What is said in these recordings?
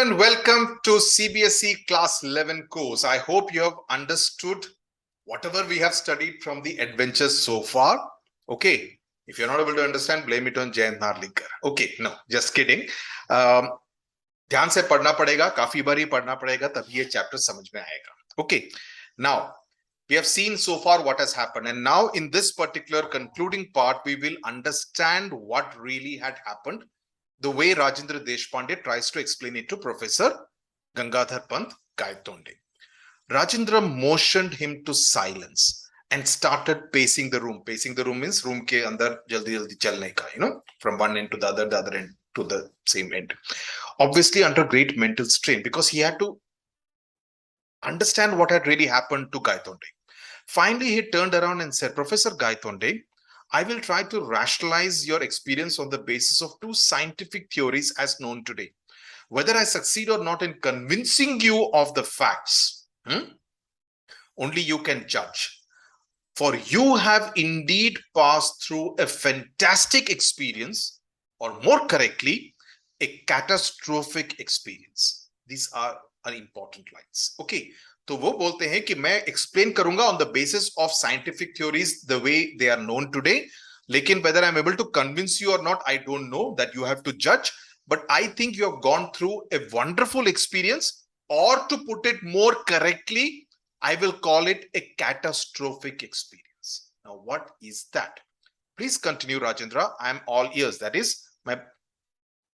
and welcome to CBSE Class 11 course. I hope you have understood whatever we have studied from the adventures so far. Okay, if you're not able to understand, blame it on Jayant Narlikar. Okay, no, just kidding. ध्यान से पढ़ना पड़ेगा, काफी बारी पढ़ना पड़ेगा, तभी ये चैप्टर समझ में आएगा. Okay, now we have seen so far what has happened, and now in this particular concluding part, we will understand what really had happened, the way Rajendra Deshpande tries to explain it to Professor Gangadhar Pant Gaitonde. Rajendra motioned him to silence and started pacing the room. Pacing the room means room ke andar jaldi jaldi chalne ka, from one end to the other end to the same end. Obviously under great mental strain because he had to understand what had really happened to Gaitonde. Finally, he turned around and said, Professor Gaitonde, I will try to rationalize your experience on the basis of two scientific theories as known today. Whether I succeed or not in convincing you of the facts, only you can judge. For you have indeed passed through a fantastic experience, or more correctly, a catastrophic experience. These are important lines. Okay. तो वो बोलते हैं कि मैं explain करूंगा on the basis of scientific theories the way they are known today, लेकिन whether I am able to convince you और not I don't know, that you have to जज, but I think you have gone through a wonderful experience, और to put it more correctly I will call it a catastrophic experience. Now what is that? Please continue Rajendra, I am all ears. That is, मैं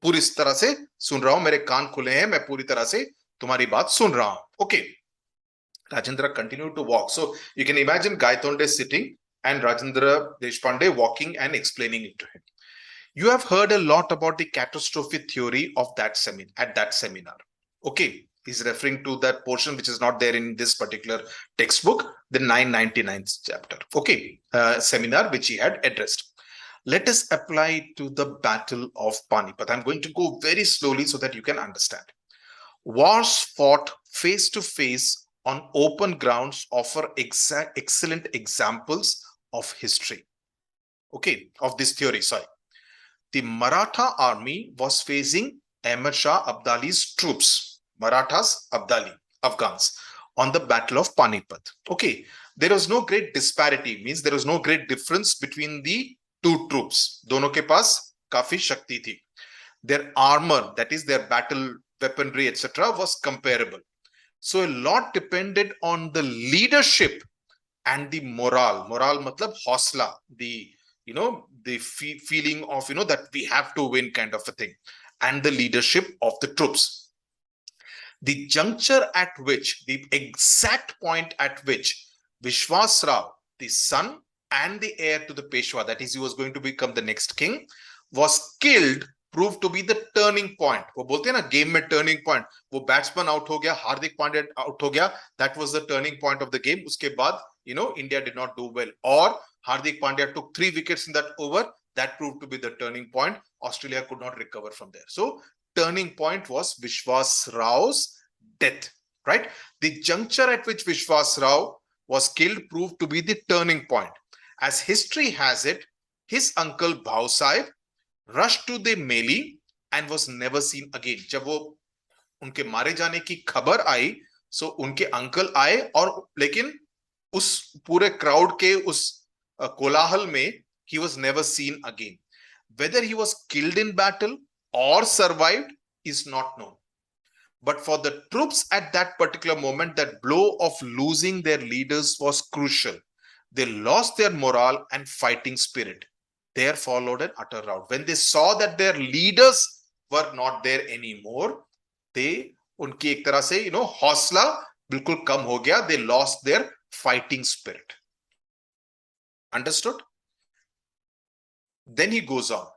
पूरी तरह से सुन रहा हूं, मेरे कान खुले हैं, मैं पूरी तरह से तुम्हारी बात सुन रहा हूं. Okay. Rajendra continued to walk. So you can imagine Gaitonde sitting and Rajendra Deshpande walking and explaining it to him. You have heard a lot about the catastrophe theory of that at that seminar. Okay. He's referring to that portion which is not there in this particular textbook, the 999th chapter. Okay. Seminar which he had addressed. Let us apply it to the Battle of Panipat. I'm going to go very slowly so that you can understand. Wars fought face to face on open grounds offer excellent examples of history. Okay, of this theory, sorry. The Maratha army was facing Ahmad Shah Abdali's troops, Marathas, Afghans, on the Battle of Panipat. Okay, there was no great disparity, means there was no great difference between the two troops. Dono ke paas kafi shakti thi. Their armor, that is their battle weaponry, etc., was comparable. So a lot depended on the leadership and the morale. Morale matlab hausla, the feeling of that we have to win kind of a thing, and the leadership of the troops. The juncture at which, the exact point at which Vishwas Rao, the son and the heir to the Peshwa, that is he was going to become the next king, was killed, proved to be the turning point. वो बोलते हैं ना game में turning point, वो batsman out हो गया, Hardik Pandya out हो गया, that was the turning point of the game. उसके बाद India did not do well, और Hardik Pandya took 3 wickets in that over. That proved to be the turning point. Australia could not recover from there. So turning point was Vishwas Rao's death, right? The juncture at which Vishwas Rao was killed proved to be the turning point. As history has it, his uncle Bhau Sahib rushed to the melee and was never seen again. जब वो उनके मारे जाने की खबर आई, सो उनके uncle आए, और लेकिन उस पूरे क्राउड के उस कोलाहल में he was never seen again. Whether he was killed in battle or survived is not known. But for the troops at that particular moment, that blow of losing their leaders was crucial. They lost their morale and fighting spirit. There followed an utter rout. When they saw that their leaders were not there anymore, they, उनकी एक तरह से हौसला बिल्कुल कम हो गया. They lost their fighting spirit. Understood? Then he goes on.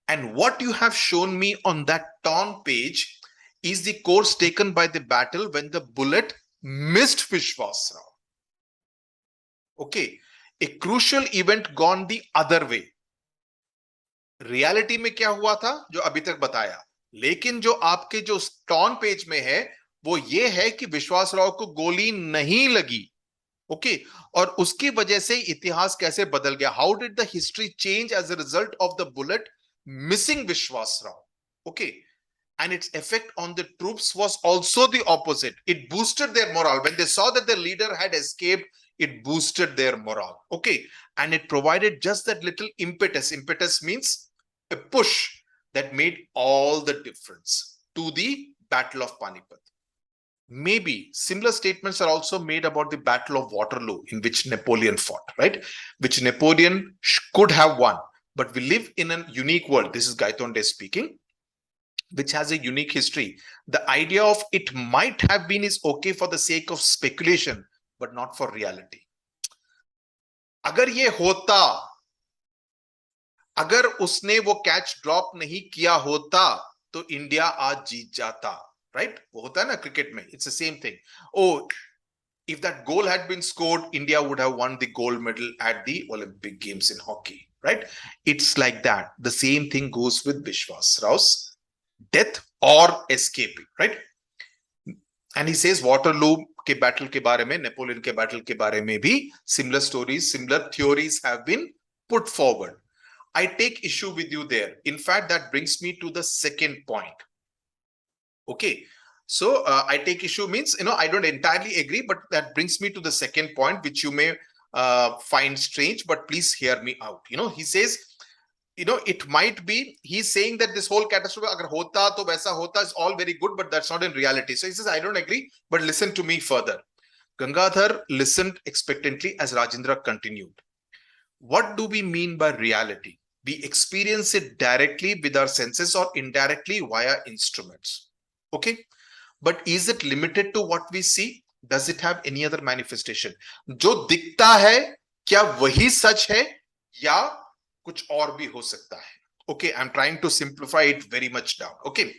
And what you have shown me on that torn page is the course taken by the battle when the bullet missed Vishwas Rao. Okay, a crucial event gone the other way. Reality में क्या हुआ था जो अभी तक बताया, लेकिन जो आपके जो टॉन पेज में है वो ये है कि विश्वास राव को गोली नहीं लगी. ओके, और उसकी वजह से इतिहास कैसे बदल गया. How did the history change as a result of the bullet missing Vishwas Rao. Okay, and its effect on the troops was also the opposite. It boosted their morale. When they saw that the leader had escaped, it boosted their morale. Okay. And it provided just that little impetus. Impetus means a push that made all the difference to the Battle of Panipat. Maybe similar statements are also made about the Battle of Waterloo, in which Napoleon fought, right? Which Napoleon could have won. But we live in a unique world. This is Gaitonde speaking, which has a unique history. The idea of it might have been is okay for the sake of speculation, but not for reality. अगर ये होता, अगर उसने वो catch drop नहीं किया होता, तो इंडिया आज जीत जाता, right? वो होता है ना क्रिकेट में, it's the same thing. Oh, if that goal had been scored, India would have won the gold medal at the Olympic Games in hockey, right? It's like that. The same thing goes with Bishwas Rao's death or escaping, right? And he says Waterloo के battle के बारे में, Napoleon के battle के बारे में भी similar stories, similar theories have been put forward. I take issue with you there. In fact, that brings me to the second point. Okay. So I take issue means, I don't entirely agree, but that brings me to the second point, which you may find strange, but please hear me out. He says, it might be, he's saying that this whole catastrophe, agar hota to vaisa hota, is all very good, but that's not in reality. So he says, I don't agree, but listen to me further. Gangadhar listened expectantly as Rajendra continued. What do we mean by reality? We experience it directly with our senses or indirectly via instruments. Okay. But is it limited to what we see? Does it have any other manifestation? जो दिखता है, क्या वही सच है या कुछ और भी हो सकता है? Okay, I'm trying to simplify it very much down. Okay,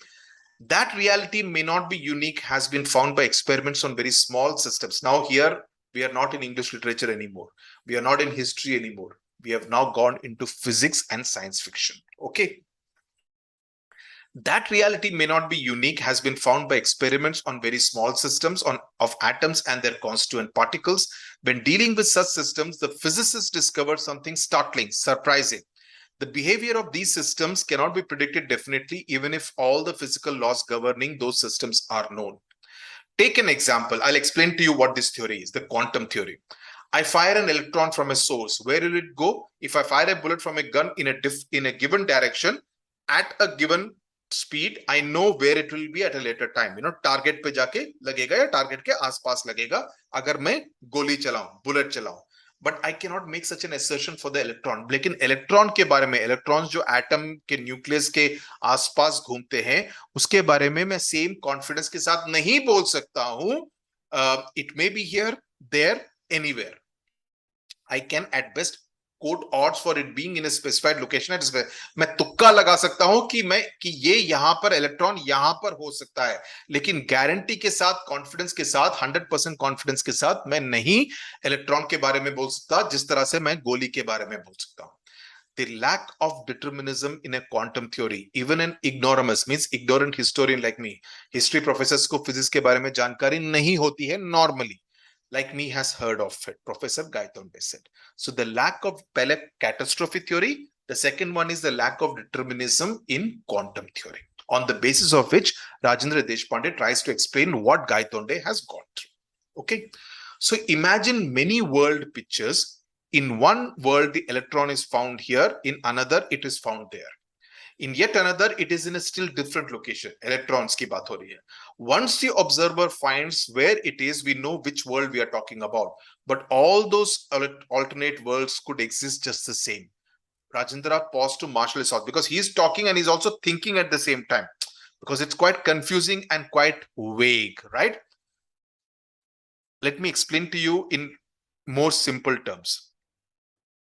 that reality may not be unique, has been found by experiments on very small systems. Now here, we are not in English literature anymore. We are not in history anymore. We have now gone into physics and science fiction. Okay. That reality may not be unique, has been found by experiments on very small systems of atoms and their constituent particles. When dealing with such systems, the physicists discovered something startling, surprising. The behavior of these systems cannot be predicted definitely, even if all the physical laws governing those systems are known. Take an example. I'll explain to you what this theory is, the quantum theory. I fire an electron from a source. Where will it go? If I fire a bullet from a gun in a given direction at a given speed, I know where it will be at a later time. Target पे जाके लगेगा या target के आसपास लगेगा अगर मैं गोली चलाऊं, bullet चलाऊं. But I cannot make such an assertion for the electron. लेकिन electron के बारे में, electrons जो atom के nucleus के आसपास घूमते हैं, उसके बारे में मैं same confidence के साथ नहीं बोल सकता हूं. It may be here, there, anywhere. I can at best quote odds for it being in a specified location. मैं तुक्का लगा सकता हूं कि ये यहां पर इलेक्ट्रॉन यहां पर हो सकता है, लेकिन गारंटी के साथ, कॉन्फिडेंस के साथ, 100% कॉन्फिडेंस के साथ मैं नहीं इलेक्ट्रॉन के बारे में बोल सकता जिस तरह से मैं गोली के बारे में बोल सकता हूं. The lack of determinism in a quantum theory, even an ignoramus, means ignorant historian like me, history professors को physics के बारे में जानकारी नहीं होती है normally, like me has heard of it, Professor Gaitonde said. So the lack of catastrophe theory, the second one is the lack of determinism in quantum theory, on the basis of which Rajendra Deshpande tries to explain what Gaitonde has gone through. Okay, so imagine many world pictures. In one world, the electron is found here, in another, it is found there. In yet another, it is in a still different location. Electrons ki baat ho rahi hai. Once the observer finds where it is, we know which world we are talking about. But all those alternate worlds could exist just the same. Rajendra paused to marshal his thoughts because he's talking and he's also thinking at the same time, because it's quite confusing and quite vague, right? Let me explain to you in more simple terms.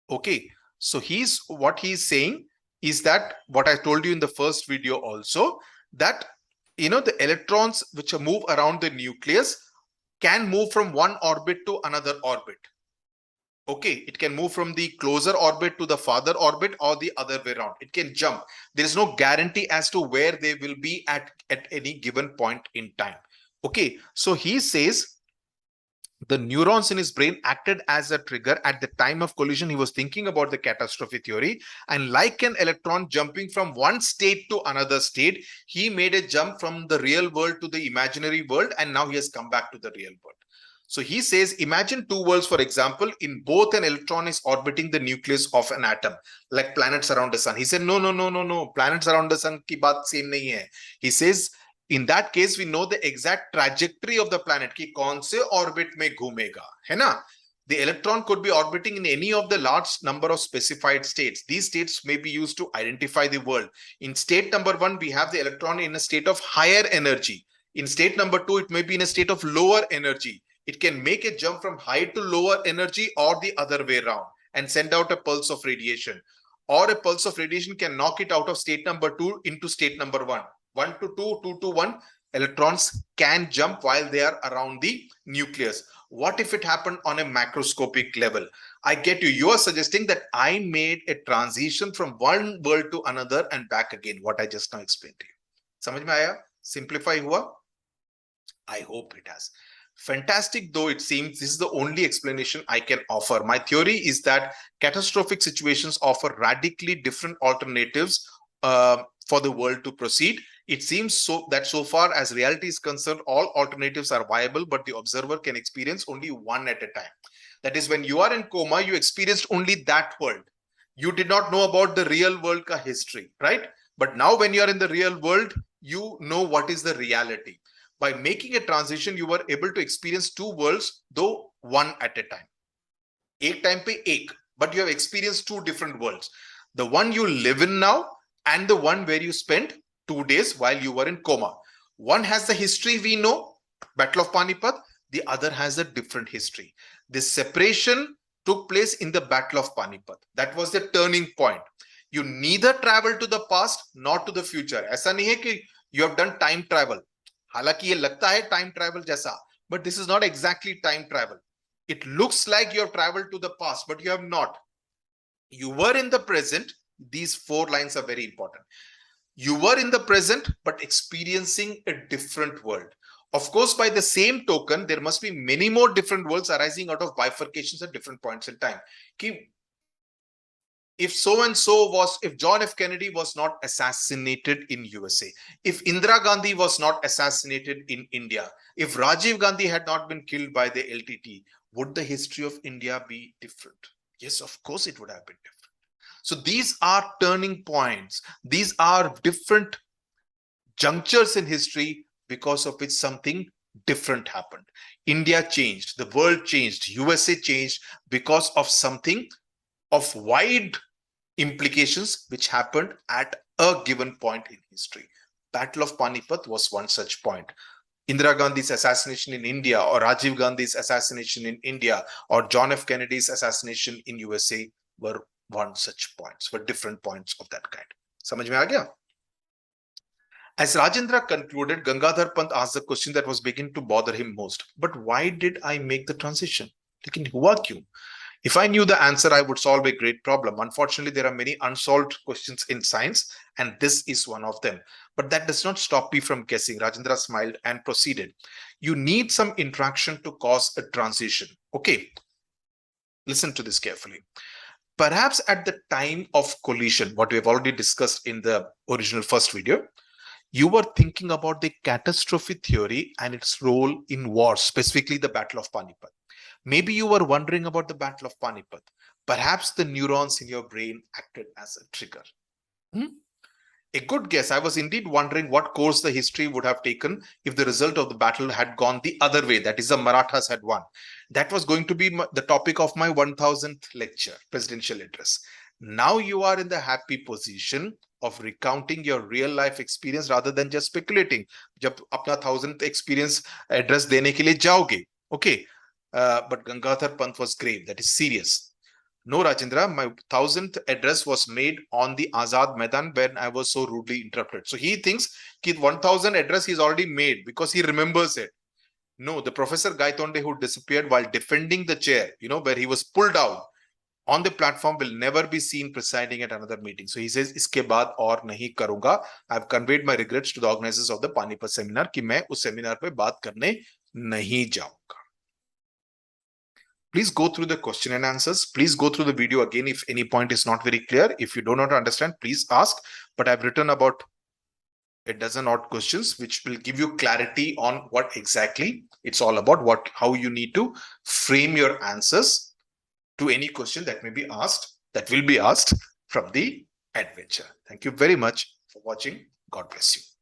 Okay, so what he's saying is that what I told you in the first video also, that the electrons which move around the nucleus can move from one orbit to another orbit. Okay, it can move from the closer orbit to the farther orbit or the other way around. It can jump. There is no guarantee as to where they will be at any given point in time. Okay, so he says the neurons in his brain acted as a trigger. At the time of collision, he was thinking about the catastrophe theory, and like an electron jumping from one state to another state, he made a jump from the real world to the imaginary world, and now he has come back to the real world. So he says, imagine two worlds, for example, in both an electron is orbiting the nucleus of an atom, like planets around the sun. He said, no, planets around the sun ki baat same nahi hai. He says, in that case, we know the exact trajectory of the planet, ki kaun se orbit mein ghumega, hai na? The electron could be orbiting in any of the large number of specified states. These states may be used to identify the world. In state number 1, we have the electron in a state of higher energy. In state number 2, it may be in a state of lower energy. It can make a jump from high to lower energy or the other way around and send out a pulse of radiation. Or a pulse of radiation can knock it out of state number 2 into state number 1. 1 to 2, 2 to 1, electrons can jump while they are around the nucleus. What if it happened on a macroscopic level? I get you. You are suggesting that I made a transition from one world to another and back again. What I just now explained to you. समझ में आया? Simplify हुआ? I hope it has. Fantastic though it seems, this is the only explanation I can offer. My theory is that catastrophic situations offer radically different alternatives for the world to proceed. It seems so that so far as reality is concerned, all alternatives are viable, but the observer can experience only one at a time. That is, when you are in coma, you experienced only that world. You did not know about the real world ka history, right? But now when you are in the real world, you know what is the reality. By making a transition, you were able to experience two worlds, though one at a time. Ek time pe ek, but you have experienced two different worlds. The one you live in now and the one where you spent 2 days while you were in coma. One has the history we know, Battle of Panipat. The other has a different history. This separation took place in the Battle of Panipat. That was the turning point. You neither travel to the past nor to the future. ऐसा नहीं है कि you have done time travel. हालांकि ये लगता है time travel जैसा, but this is not exactly time travel. It looks like you have traveled to the past, but you have not. You were in the present. These 4 lines are very important. You were in the present, but experiencing a different world. Of course, by the same token, there must be many more different worlds arising out of bifurcations at different points in time. If so-and-so was, if John F. Kennedy was not assassinated in USA, if Indira Gandhi was not assassinated in India, if Rajiv Gandhi had not been killed by the LTT, would the history of India be different? Yes, of course it would have been different. So these are turning points. These are different junctures in history because of which something different happened. India changed, the world changed, USA changed because of something of wide implications which happened at a given point in history. Battle of Panipat was one such point. Indira Gandhi's assassination in India, or Rajiv Gandhi's assassination in India, or John F. Kennedy's assassination in USA were one such points, were different points of that kind. Samajh mein aa gaya? As Rajendra concluded, Gangadhar Pant asked the question that was beginning to bother him most. But why did I make the transition? Lekin hua kyun? If I knew the answer, I would solve a great problem. Unfortunately, there are many unsolved questions in science, and this is one of them. But that does not stop me from guessing. Rajendra smiled and proceeded. You need some interaction to cause a transition. Okay, listen to this carefully. Perhaps at the time of collision, what we have already discussed in the original first video, you were thinking about the catastrophe theory and its role in wars, specifically the Battle of Panipat. Maybe you were wondering about the Battle of Panipat. Perhaps the neurons in your brain acted as a trigger. A good guess. I was indeed wondering what course the history would have taken if the result of the battle had gone the other way. That is, the Marathas had won. That was going to be the topic of my 1000th lecture, presidential address. Now you are in the happy position of recounting your real life experience rather than just speculating. जब अपना 1000th experience address देने के लिए जाओगे. Okay. But Gangadhar Pant was grave. That is serious. No, Rajendra, my 1000th address was made on the Azad Maidan when I was so rudely interrupted. So he thinks that 1000 address he's already made because he remembers it. No, the Professor Gaitonde who disappeared while defending the chair, where he was pulled out on the platform, will never be seen presiding at another meeting. So he says, iske baad aur nahi karunga. I've conveyed my regrets to the organizers of the Panipat seminar कि मैं उस seminar पे बात करने नहीं जाऊंगा. Please go through the question and answers. Please go through the video again if any point is not very clear. If you do not understand, please ask. But I've written about a dozen odd questions which will give you clarity on what exactly it's all about, how you need to frame your answers to any question that may be asked, that will be asked from the adventure. Thank you very much for watching. God bless you.